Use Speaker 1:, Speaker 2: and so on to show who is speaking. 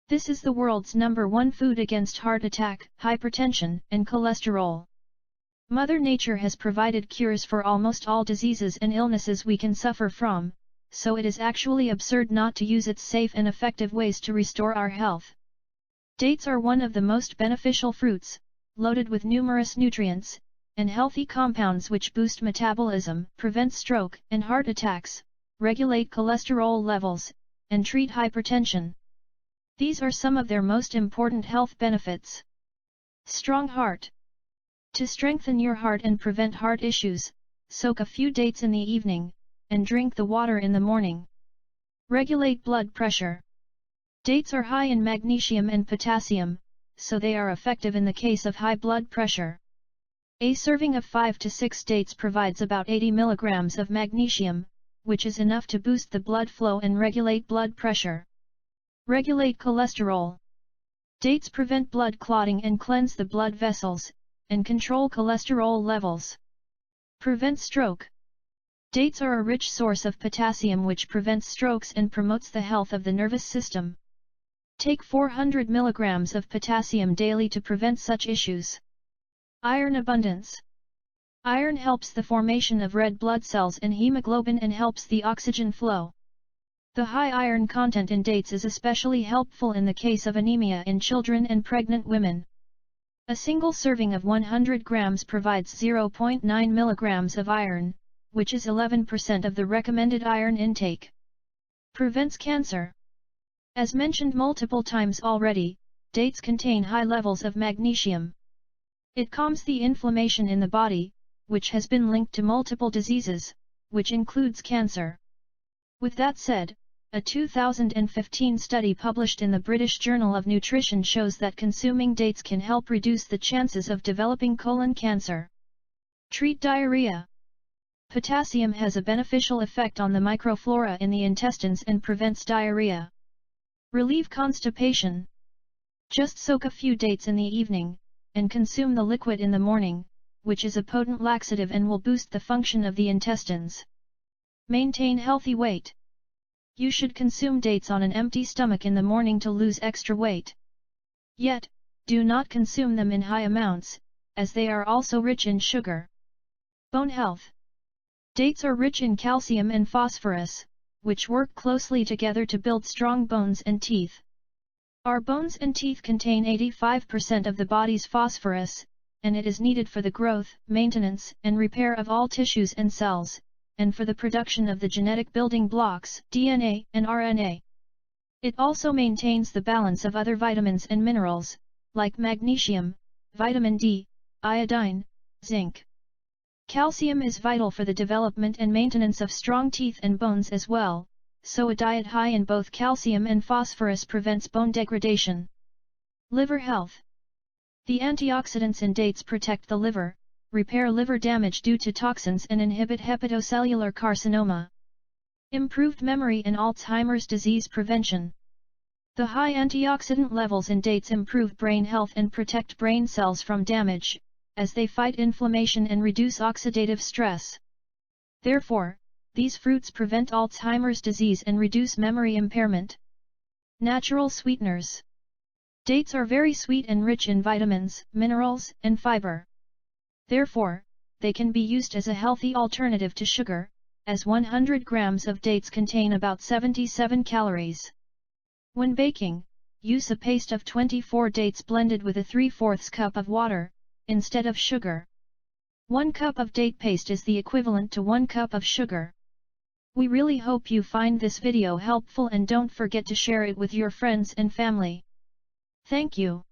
Speaker 1: This is the world's #1 food against heart attack, hypertension, and cholesterol. Mother Nature has provided cures for almost all diseases and illnesses we can suffer from, so it is actually absurd not to use its safe and effective ways to restore our health. Dates are one of the most beneficial fruits, loaded with numerous nutrients and healthy compounds which boost metabolism, prevent stroke and heart attacks, regulate cholesterol levels, and treat hypertension. These are some of their most important health benefits. Strong heart. To strengthen your heart and prevent heart issues, soak a few dates in the evening, and drink the water in the morning. Regulate blood pressure. Dates are high in magnesium and potassium, so they are effective in the case of high blood pressure. A serving of 5 to 6 dates provides about 80 mg of magnesium, which is enough to boost the blood flow and regulate blood pressure. Regulate cholesterol. Dates prevent blood clotting and cleanse the blood vessels, and control cholesterol levels. Prevent stroke. Dates are a rich source of potassium which prevents strokes and promotes the health of the nervous system. Take 400 mg of potassium daily to prevent such issues. Iron abundance. Iron helps the formation of red blood cells and hemoglobin and helps the oxygen flow. The high iron content in dates is especially helpful in the case of anemia in children and pregnant women. A single serving of 100 grams provides 0.9 mg of iron, which is 11% of the recommended iron intake. Prevents cancer. As mentioned multiple times already, dates contain high levels of magnesium. It calms the inflammation in the body, which has been linked to multiple diseases, which includes cancer. With that said, a 2015 study published in the British Journal of Nutrition shows that consuming dates can help reduce the chances of developing colon cancer. Treat diarrhea. Potassium has a beneficial effect on the microflora in the intestines and prevents diarrhea. Relieve constipation. Just soak a few dates in the evening, and consume the liquid in the morning, which is a potent laxative and will boost the function of the intestines. Maintain healthy weight. You should consume dates on an empty stomach in the morning to lose extra weight. Yet, do not consume them in high amounts, as they are also rich in sugar. Bone health. Dates are rich in calcium and phosphorus, which work closely together to build strong bones and teeth. Our bones and teeth contain 85% of the body's phosphorus, and it is needed for the growth, maintenance, and repair of all tissues and cells, and for the production of the genetic building blocks, DNA and RNA. It also maintains the balance of other vitamins and minerals, like magnesium, vitamin D, iodine, zinc. Calcium is vital for the development and maintenance of strong teeth and bones as well, so a diet high in both calcium and phosphorus prevents bone degradation. Liver health. The antioxidants in dates protect the liver, repair liver damage due to toxins and inhibit hepatocellular carcinoma. Improved memory and Alzheimer's disease prevention. The high antioxidant levels in dates improve brain health and protect brain cells from damage, as they fight inflammation and reduce oxidative stress. Therefore, these fruits prevent Alzheimer's disease and reduce memory impairment. Natural sweeteners. Dates are very sweet and rich in vitamins, minerals, and fiber. Therefore, they can be used as a healthy alternative to sugar, as 100 grams of dates contain about 77 calories. When baking, use a paste of 24 dates blended with a 3/4 cup of water, instead of sugar. 1 cup of date paste is the equivalent to 1 cup of sugar. We really hope you find this video helpful and don't forget to share it with your friends and family. Thank you.